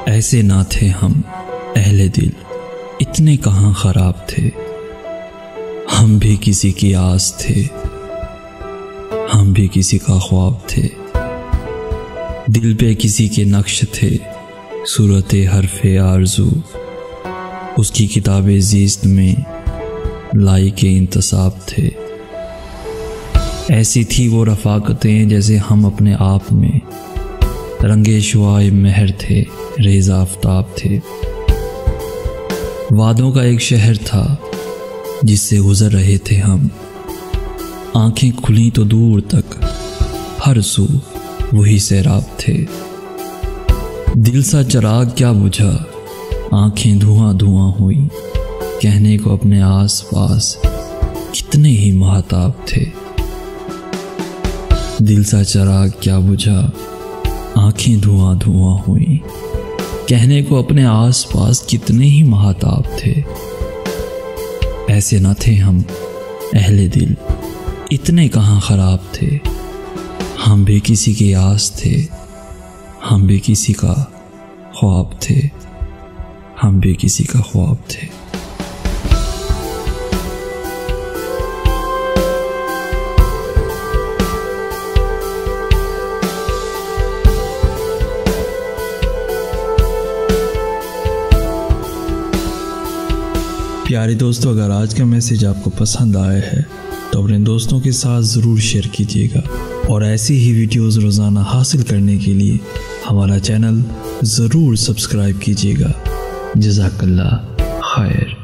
ऐसे ना थे हम अहले दिल, इतने कहाँ खराब थे। हम भी किसी की आस थे, हम भी किसी का ख्वाब थे। दिल पे किसी के नक्श थे, सूरते हरफे आरज़ू। उसकी किताबे ज़ीस्त में लाई के इंतसाब थे। ऐसी थी वो रफ़ाकतें जैसे हम अपने आप में। रंगे शुआए महर थे, रेज़ा आफ्ताब थे। वादों का एक शहर था जिससे गुजर रहे थे हम। आंखें खुली तो दूर तक हर सू वही सैराब थे। दिल सा चिराग क्या बुझा, आंखें धुआं धुआं हुई। कहने को अपने आस पास कितने ही महताब थे। दिल सा चिराग क्या बुझा, आंखें धुआं धुआं हुई। कहने को अपने आस पास कितने ही महताब थे। ऐसे न थे हम अहले दिल, इतने कहाँ खराब थे। हम भी किसी की आस थे, हम भी किसी का ख्वाब थे, हम भी किसी का ख्वाब थे। प्यारे दोस्तों, अगर आज का मैसेज आपको पसंद आया है तो अपने दोस्तों के साथ ज़रूर शेयर कीजिएगा। और ऐसी ही वीडियोज़ रोज़ाना हासिल करने के लिए हमारा चैनल ज़रूर सब्सक्राइब कीजिएगा। जज़ाकल्लाह खैर।